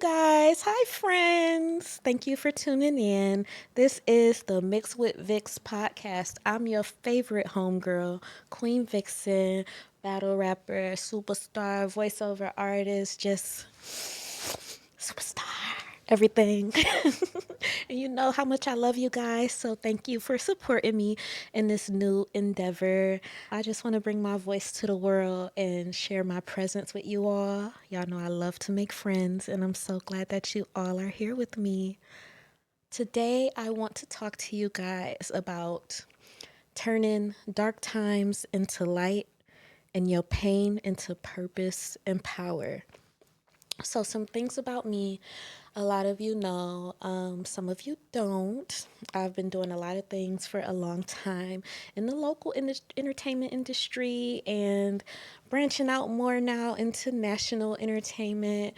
guys. Hi, friends. Thank you for tuning in. This is the Mix with Vix podcast. I'm your favorite homegirl, Queen Vixen, battle rapper, superstar, voiceover artist, just superstar, everything. And you know how much I love you guys. So thank you for supporting me in this new endeavor. I just want to bring my voice to the world and share my presence with you all. Y'all know I love to make friends, and I'm so glad that you all are here with me. Today, I want to talk to you guys about turning dark times into light and your pain into purpose and power. So, some things about me, a lot of you know, some of you don't. I've been doing a lot of things for a long time in the local entertainment industry and branching out more now into national entertainment.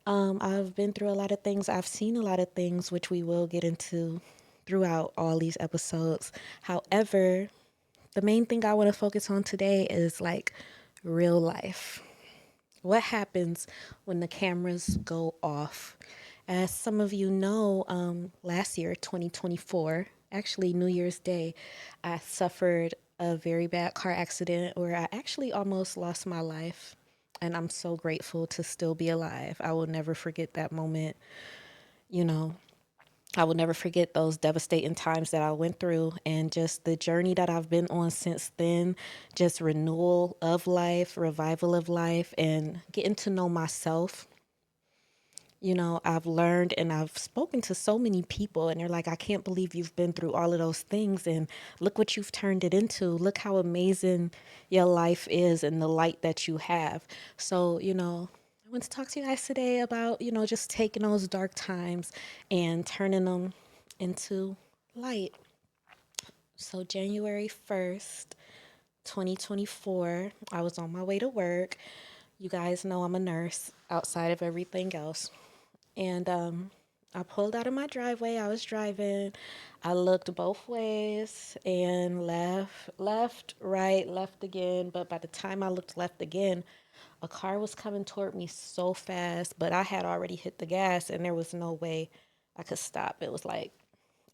I've been through a lot of things, I've seen a lot of things, which we will get into throughout all these episodes. However, the main thing I want to focus on today is like real life. What happens when the cameras go off? As some of you know, last year, 2024, actually New Year's Day, I suffered a very bad car accident where I actually almost lost my life. And I'm so grateful to still be alive. I will never forget that moment. You know, I will never forget those devastating times that I went through and just the journey that I've been on since then. Just renewal of life, revival of life, and getting to know myself. You know, I've learned and I've spoken to so many people, and they're like, I can't believe you've been through all of those things, and look what you've turned it into. Look how amazing your life is and the light that you have. So, I want to talk to you guys today about, just taking those dark times and turning them into light. So, January 1st, 2024, I was on my way to work. You guys know I'm a nurse outside of everything else. And I pulled out of my driveway. I was driving. I looked both ways and left, right, left again. But by the time I looked left again, a car was coming toward me so fast, but I had already hit the gas and there was no way I could stop. It was like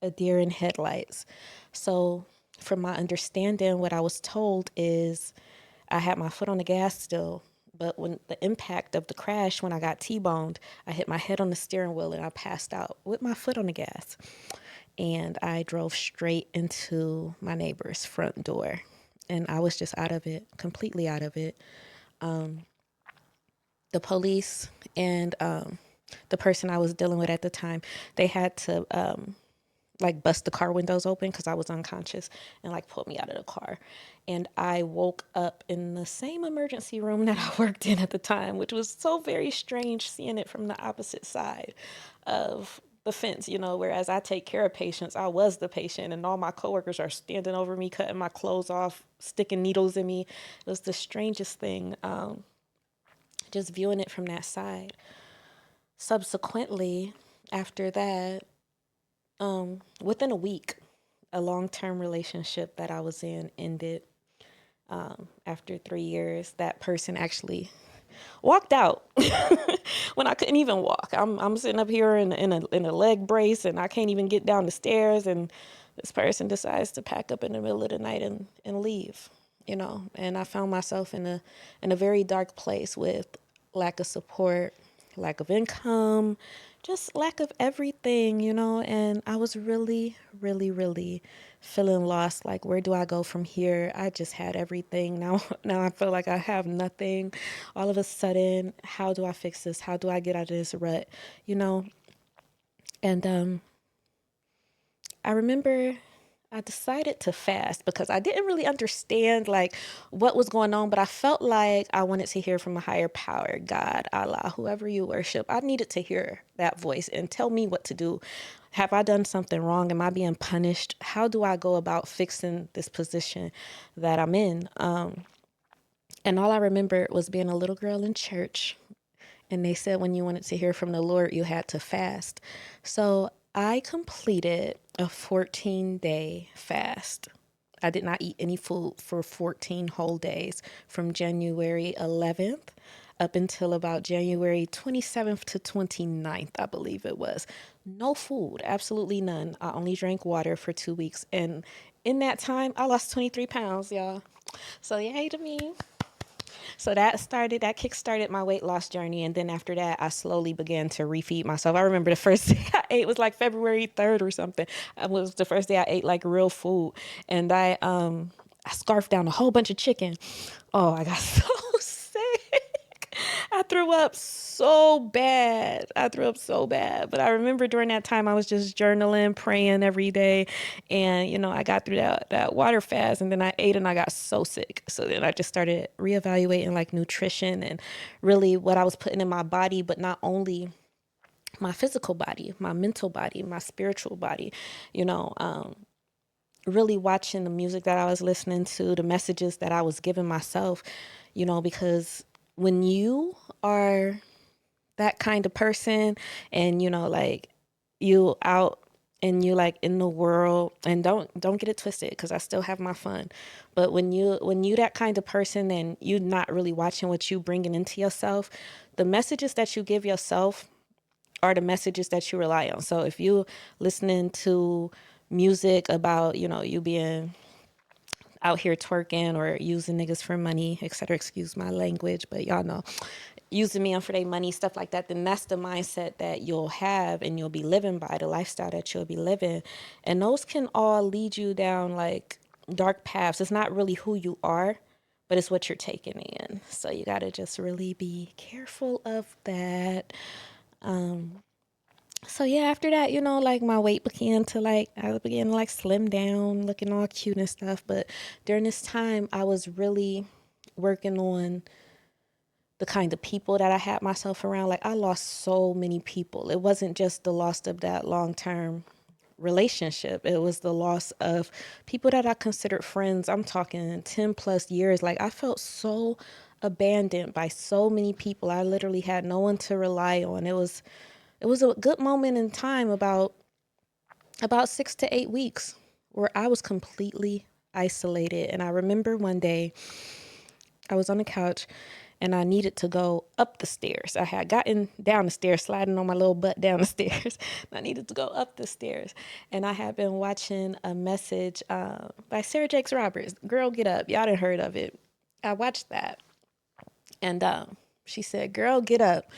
a deer in headlights. So, from my understanding, what I was told is I had my foot on the gas still, but when the impact of the crash, when I got T-boned, I hit my head on the steering wheel and I passed out with my foot on the gas. And I drove straight into my neighbor's front door. And I was just out of it, completely out of it. The police and the person I was dealing with at the time, they had to like bust the car windows open because I was unconscious and like pulled me out of the car. And I woke up in the same emergency room that I worked in at the time, which was so very strange seeing it from the opposite side of the fence, whereas I take care of patients, I was the patient and all my coworkers are standing over me, cutting my clothes off, sticking needles in me. It was the strangest thing, just viewing it from that side. Subsequently, after that, within a week, a long-term relationship that I was in ended. After 3 years, that person actually walked out when I couldn't even walk. I'm sitting up here in a leg brace and I can't even get down the stairs. And this person decides to pack up in the middle of the night and leave. And I found myself in a very dark place with lack of support, lack of income, just lack of everything, and I was really, really, really feeling lost. Like, where do I go from here? I just had everything. Now I feel like I have nothing. All of a sudden, how do I fix this? How do I get out of this rut? You know? And I remember I decided to fast because I didn't really understand like what was going on, but I felt like I wanted to hear from a higher power, God, Allah, whoever you worship. I needed to hear that voice and tell me what to do. Have I done something wrong? Am I being punished? How do I go about fixing this position that I'm in? And all I remember was being a little girl in church, and they said when you wanted to hear from the Lord, you had to fast. So I completed a 14-day fast. I did not eat any food for 14 whole days from January 11th up until about January 27th to 29th, I believe it was. No food, absolutely none. I only drank water for 2 weeks. And in that time, I lost 23 pounds, y'all. So, yay to me. So that kick started my weight loss journey. And then after that, I slowly began to refeed myself. I remember the first day I ate was like February 3rd or something. It was the first day I ate like real food. And I scarfed down a whole bunch of chicken. Oh, I got so sick. I threw up so bad. I threw up so bad. But I remember during that time, I was just journaling, praying every day. And, I got through that water fast and then I ate and I got so sick. So then I just started reevaluating like nutrition and really what I was putting in my body, but not only my physical body, my mental body, my spiritual body, you know, um, really watching the music that I was listening to, the messages that I was giving myself, because when you are that kind of person and like you out and you like in the world and don't get it twisted because I still have my fun, but when you that kind of person and you not really watching what you bringing into yourself, the messages that you give yourself are the messages that you rely on. So if you listening to music about you being out here twerking or using niggas for money, etc. Excuse my language, but y'all know, using men for their money, stuff like that, then that's the mindset that you'll have and you'll be living by, the lifestyle that you'll be living. And those can all lead you down like dark paths. It's not really who you are, but it's what you're taking in. So you got to just really be careful of that. So yeah, after that, like my weight began to like I began to like slim down, looking all cute and stuff. But during this time, I was really working on the kind of people that I had myself around. Like I lost so many people. It wasn't just the loss of that long-term relationship. It was the loss of people that I considered friends. I'm talking 10 plus years. Like I felt so abandoned by so many people. I literally had no one to rely on. It was a good moment in time, about 6 to 8 weeks, where I was completely isolated. And I remember one day I was on the couch and I needed to go up the stairs. I had gotten down the stairs, sliding on my little butt down the stairs. And I needed to go up the stairs. And I had been watching a message by Sarah Jakes Roberts, Girl Get Up. Y'all done heard of it. I watched that. And she said, Girl, get up.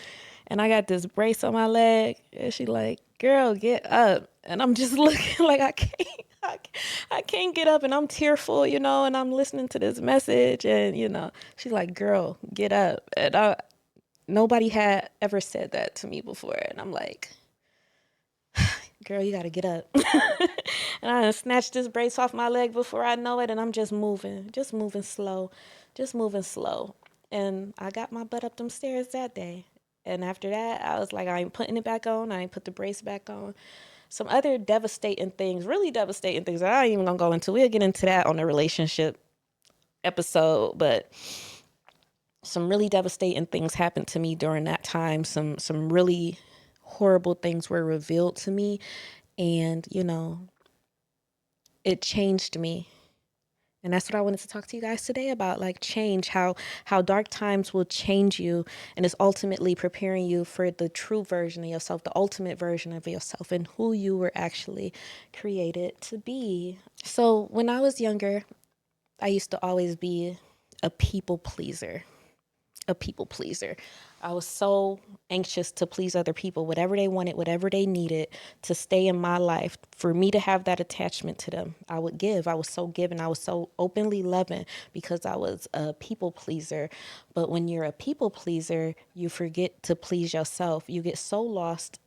And I got this brace on my leg. And she like, Girl, get up. And I'm just looking like I can't get up. And I'm tearful, and I'm listening to this message. And, she's like, Girl, get up. And nobody had ever said that to me before. And I'm like, Girl, you got to get up. And I snatched this brace off my leg before I know it. And I'm just moving slow, just moving slow. And I got my butt up them stairs that day. And after that, I was like, I ain't putting it back on. I ain't put the brace back on. Some other devastating things, really devastating things that I ain't even gonna go into. We'll get into that on the relationship episode. But some really devastating things happened to me during that time. Some really horrible things were revealed to me. And, it changed me. And that's what I wanted to talk to you guys today about, like change, how dark times will change you and is ultimately preparing you for the true version of yourself, the ultimate version of yourself and who you were actually created to be. So when I was younger, I used to always be a people pleaser. A people pleaser. I was so anxious to please other people, whatever they wanted, whatever they needed to stay in my life, for me to have that attachment to them. I would give. I was so giving. I was so openly loving because I was a people pleaser. But when you're a people pleaser, you forget to please yourself. You get so lost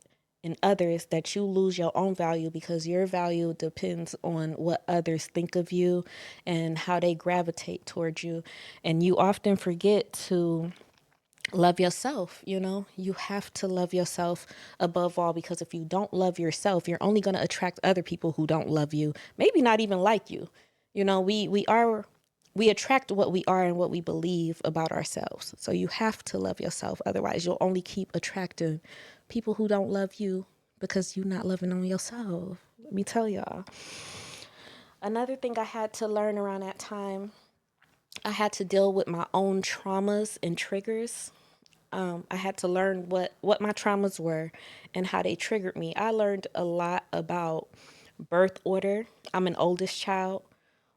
in others that you lose your own value because your value depends on what others think of you and how they gravitate towards you. And you often forget to love yourself. You have to love yourself above all, because if you don't love yourself, you're only going to attract other people who don't love you, maybe not even like you. We attract what we are and what we believe about ourselves. So you have to love yourself. Otherwise, you'll only keep attracting people who don't love you because you're not loving on yourself. Let me tell y'all. Another thing I had to learn around that time, I had to deal with my own traumas and triggers. I had to learn what my traumas were and how they triggered me. I learned a lot about birth order. I'm an oldest child.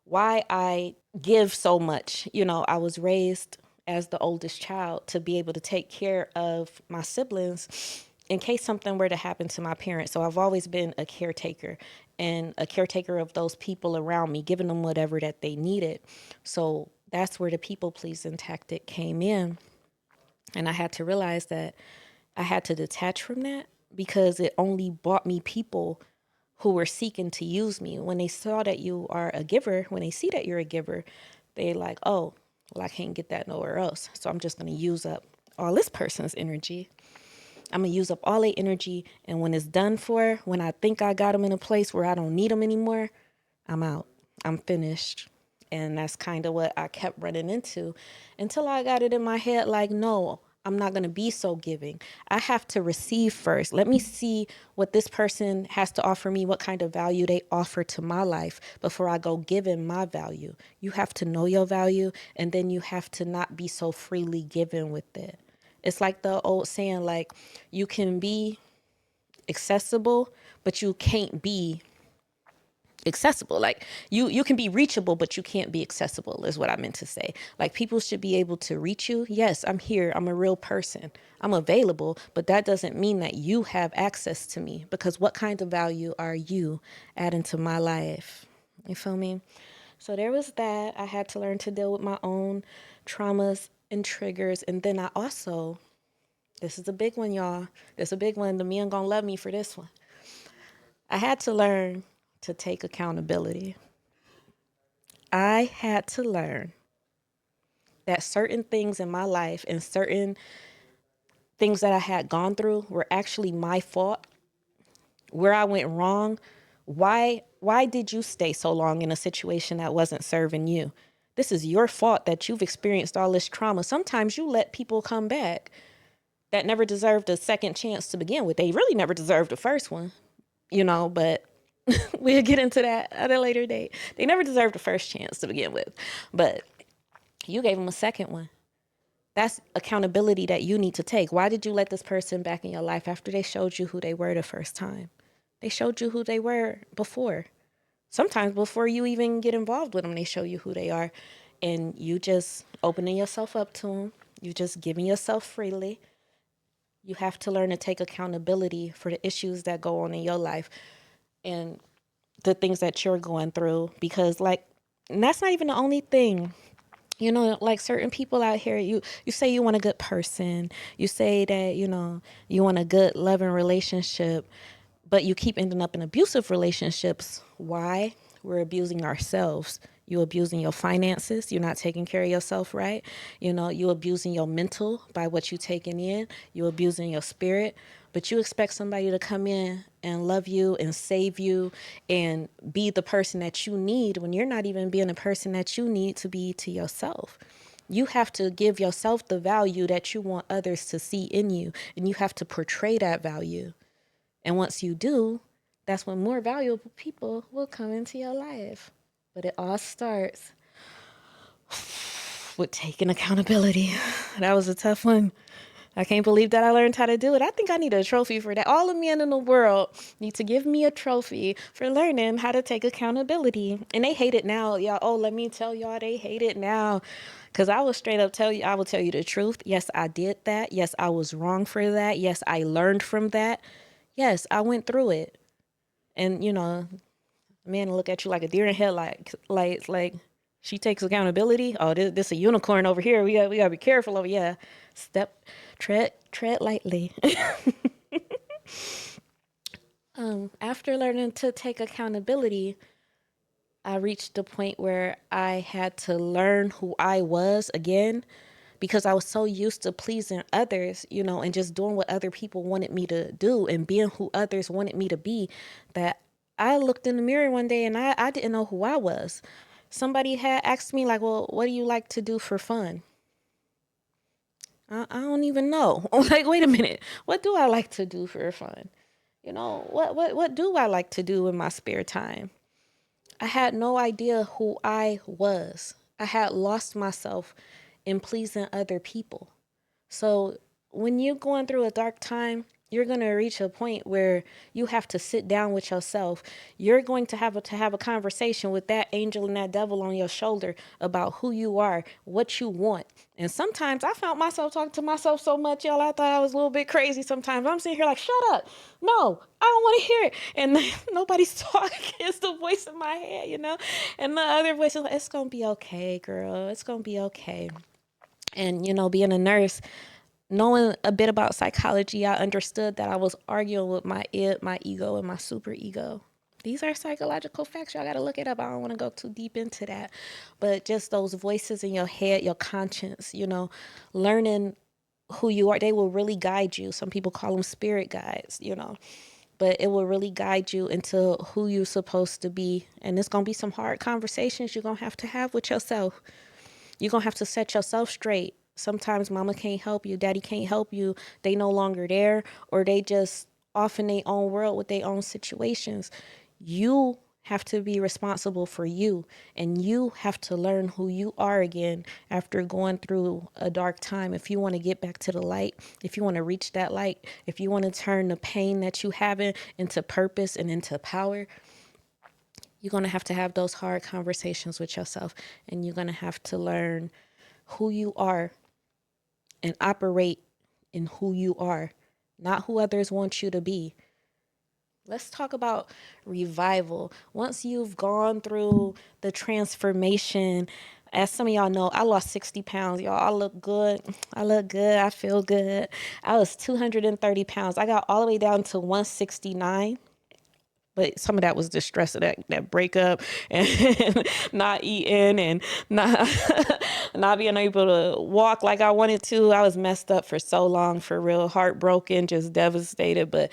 Why I give so much. I was raised as the oldest child to be able to take care of my siblings in case something were to happen to my parents. So I've always been a caretaker and a caretaker of those people around me, giving them whatever that they needed. So that's where the people pleasing tactic came in. And I had to realize that I had to detach from that because it only brought me people who were seeking to use me. When they saw that you are a giver, when they see that you're a giver, they like, oh, well, I can't get that nowhere else. So I'm just going to use up all this person's energy. I'm going to use up all their energy. And when it's done for, when I think I got them in a place where I don't need them anymore, I'm out. I'm finished. And that's kind of what I kept running into until I got it in my head like, no, I'm not going to be so giving. I have to receive first. Let me see what this person has to offer me, what kind of value they offer to my life before I go giving my value. You have to know your value, and then you have to not be so freely given with it. It's like the old saying, like, you can be accessible, but you can't be accessible. Like you can be reachable, but you can't be accessible is what I meant to say. Like people should be able to reach you. Yes, I'm here. I'm a real person. I'm available, but that doesn't mean that you have access to me, because what kind of value are you adding to my life? You feel me? So there was that. I had to learn to deal with my own traumas and triggers. And then I also, this is a big one, y'all. This is a big one. The men gonna love me for this one. I had to learn to take accountability. I had to learn that certain things in my life and certain things that I had gone through were actually my fault, where I went wrong. Why did you stay so long in a situation that wasn't serving you? This is your fault that you've experienced all this trauma. Sometimes you let people come back that never deserved a second chance to begin with. They really never deserved the first one, but we'll get into that at a later date. They never deserved the first chance to begin with, but you gave them a second one. That's accountability that you need to take. Why did you let this person back in your life after they showed you who they were the first time? They showed you who they were before. Sometimes before you even get involved with them, they show you who they are. And you just opening yourself up to them. You just giving yourself freely. You have to learn to take accountability for the issues that go on in your life and the things that you're going through. Because and that's not even the only thing. Like certain people out here, you say you want a good person, you say that you want a good loving relationship, but you keep ending up in abusive relationships. Why? We're abusing ourselves. You abusing your finances. You're not taking care of yourself right. You abusing your mental by what you taking in. You abusing your spirit. But you expect somebody to come in and love you and save you and be the person that you need when you're not even being the person that you need to be to yourself. You have to give yourself the value that you want others to see in you, and you have to portray that value. And once you do, that's when more valuable people will come into your life. But it all starts with taking accountability. That was a tough one. I can't believe that I learned how to do it. I think I need a trophy for that. All the men in the world need to give me a trophy for learning how to take accountability. And they hate it now, y'all. Oh, let me tell y'all, they hate it now. Because I will straight up tell you, I will tell you the truth. Yes, I did that. Yes, I was wrong for that. Yes, I learned from that. Yes, I went through it. And, men look at you like a deer in headlights. Like she takes accountability. Oh, this a unicorn over here. We gotta be careful over. Yeah, tread lightly. After learning to take accountability, I reached the point where I had to learn who I was again, because I was so used to pleasing others, and just doing what other people wanted me to do and being who others wanted me to be, that I looked in the mirror one day and I didn't know who I was. Somebody had asked me, like, well, what do you like to do for fun? I don't even know. Like, wait a minute. What do I like to do for fun? What do I like to do in my spare time? I had no idea who I was. I had lost myself in pleasing other people. So when you're going through a dark time, you're going to reach a point where you have to sit down with yourself. You're going to have a conversation with that angel and that devil on your shoulder about who you are, what you want. And sometimes I found myself talking to myself so much, y'all, I thought I was a little bit crazy sometimes. I'm sitting here like, shut up. No, I don't want to hear it. And nobody's talking. It's the voice in my head, you know? And the other voice is like, it's going to be okay, girl. It's going to be okay. And, being a nurse, knowing a bit about psychology, I understood that I was arguing with my my ego, and my super ego. These are psychological facts. Y'all got to look it up. I don't want to go too deep into that. But just those voices in your head, your conscience, learning who you are, they will really guide you. Some people call them spirit guides. But it will really guide you into who you're supposed to be. And it's going to be some hard conversations you're going to have with yourself. You're going to have to set yourself straight. Sometimes mama can't help you, daddy can't help you. They no longer there, or they just off in their own world with their own situations. You have to be responsible for you, and you have to learn who you are again after going through a dark time. If you want to get back to the light, if you want to reach that light, if you want to turn the pain that you having into purpose and into power, you're going to have those hard conversations with yourself, and you're going to have to learn who you are and operate in who you are, not who others want you to be. Let's talk about revival. Once you've gone through the transformation, as some of y'all know, I lost 60 pounds, y'all. I look good. I look good. I feel good. I was 230 pounds. I got all the way down to 169. But some of that was the stress of that breakup and not eating and not not being able to walk like I wanted to. I was messed up for so long, for real, heartbroken, just devastated. But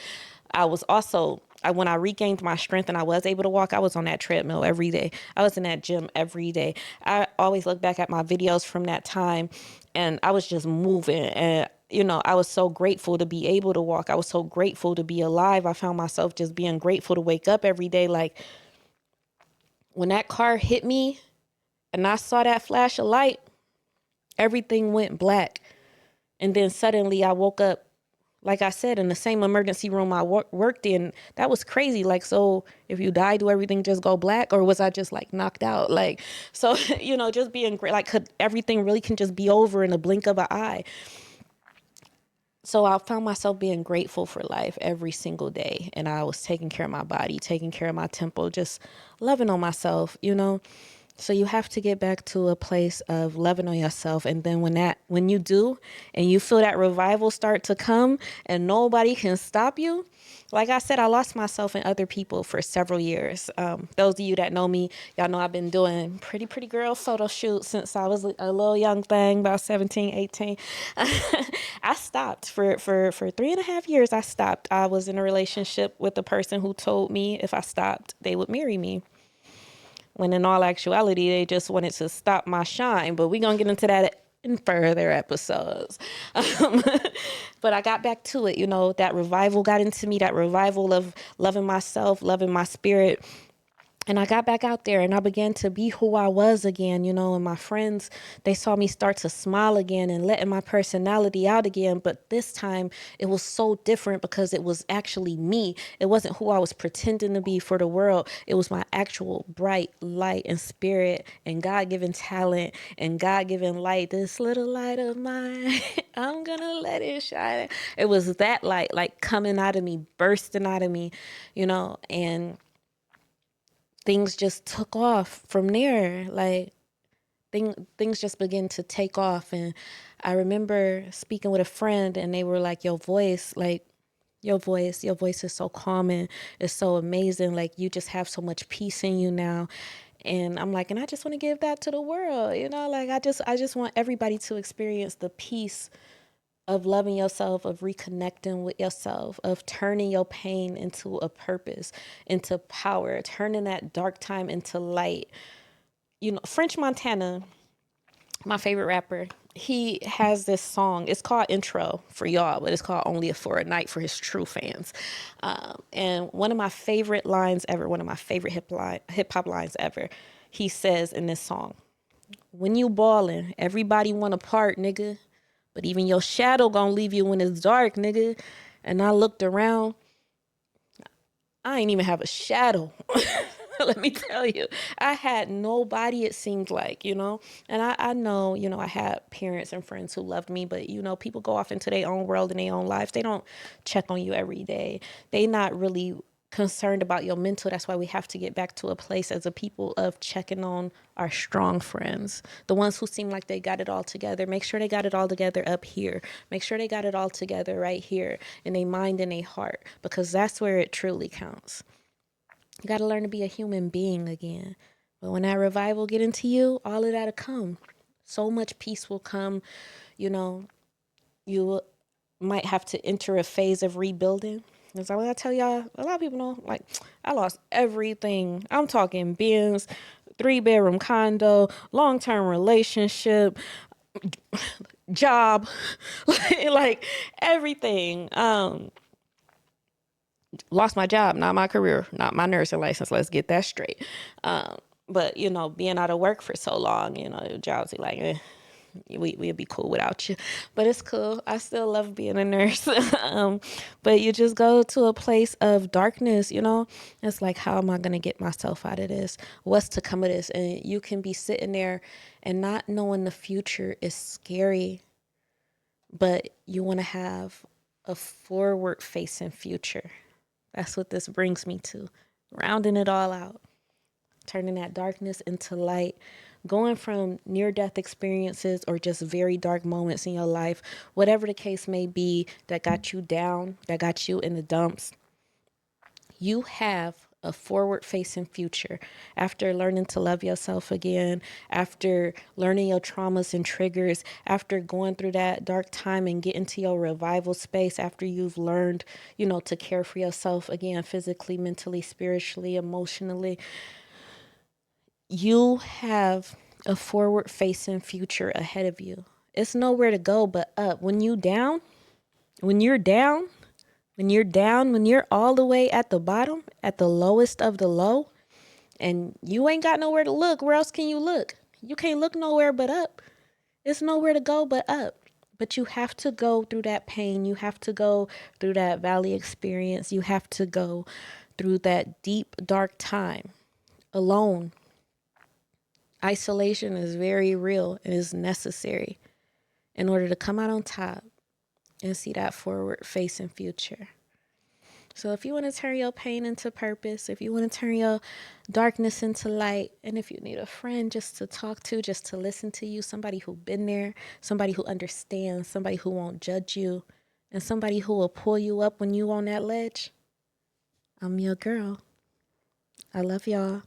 I was also, when I regained my strength and I was able to walk, I was on that treadmill every day. I was in that gym every day. I always look back at my videos from that time, and I was just moving. And I was so grateful to be able to walk. I was so grateful to be alive. I found myself just being grateful to wake up every day. Like, when that car hit me and I saw that flash of light, everything went black. And then suddenly I woke up, like I said, in the same emergency room I worked in. That was crazy. Like, so if you die, do everything just go black? Or was I just like knocked out? Like, so, just being great, like, could everything really can just be over in a blink of an eye? So I found myself being grateful for life every single day. And I was taking care of my body, taking care of my temple, just loving on myself. So you have to get back to a place of loving on yourself. And then when you do, and you feel that revival start to come and nobody can stop you, like I said, I lost myself in other people for several years. Those of you that know me, y'all know I've been doing pretty girl photo shoots since I was a little young thing, about 17, 18. I stopped for 3.5 years. I stopped. I was in a relationship with a person who told me if I stopped, they would marry me. When in all actuality, they just wanted to stop my shine. But we're going to get into that in further episodes. But I got back to it. That revival got into me, that revival of loving myself, loving my spirit. And I got back out there and I began to be who I was again, and my friends, they saw me start to smile again and letting my personality out again. But this time it was so different because it was actually me. It wasn't who I was pretending to be for the world. It was my actual bright light and spirit and God-given talent and God-given light. This little light of mine, I'm gonna let it shine. It was that light, like, coming out of me, bursting out of me, and things just took off from there. Like, things just began to take off. And I remember speaking with a friend and they were like, your voice is so calming. It's so amazing. Like, you just have so much peace in you now. And I'm like, and I just want to give that to the world. Like, I just want everybody to experience the peace of loving yourself, of reconnecting with yourself, of turning your pain into a purpose, into power, turning that dark time into light. French Montana, my favorite rapper, he has this song. It's called Intro for y'all, but it's called Only for a Night for his true fans. And one of my favorite lines ever, one of my favorite hip hop lines ever, he says in this song, when you ballin', everybody want a part, nigga. But even your shadow gonna leave you when it's dark, nigga. And I looked around, I ain't even have a shadow. Let me tell you, I had nobody, it seemed like, and I know, I had parents and friends who loved me, but people go off into their own world and their own lives. They don't check on you every day. They not really concerned about your mental. That's why we have to get back to a place as a people of checking on our strong friends, the ones who seem like they got it all together. Make sure they got it all together up here. Make sure they got it all together right here in their mind and their heart, because that's where it truly counts. You got to learn to be a human being again. But when that revival get into you, all of that'll come. So much peace will come. You know, you might have to enter a phase of rebuilding. Because I tell y'all, a lot of people know, like, I lost everything. I'm talking Benz, 3-bedroom condo, long-term relationship, job, like everything. Lost my job, not my career, not my nursing license. Let's get that straight. But being out of work for so long, jobs are like, we'd be cool without you. But it's cool. I still love being a nurse. But you just go to a place of darkness. It's like, how am I gonna get myself out of this? What's to come of this? And you can be sitting there and not knowing the future is scary, but you want to have a forward facing future. That's what this brings me to. Rounding it all out, turning that darkness into light, going from near death experiences or just very dark moments in your life, whatever the case may be that got you down, that got you in the dumps. You have a forward facing future after learning to love yourself again, after learning your traumas and triggers, after going through that dark time and getting to your revival space, after you've learned, to care for yourself again, physically, mentally, spiritually, emotionally. You have a forward facing future ahead of you. It's nowhere to go but up. When you're down, when you're down, when you're all the way at the bottom, at the lowest of the low, and you ain't got nowhere to look, where else can you look? You can't look nowhere but up. It's nowhere to go but up. But you have to go through that pain. You have to go through that valley experience. You have to go through that deep, dark time alone. Isolation is very real and is necessary in order to come out on top and see that forward facing future. So if you want to turn your pain into purpose, if you want to turn your darkness into light, and if you need a friend just to talk to, just to listen to you, somebody who's been there, somebody who understands, somebody who won't judge you, and somebody who will pull you up when you on that ledge, I'm your girl. I love y'all.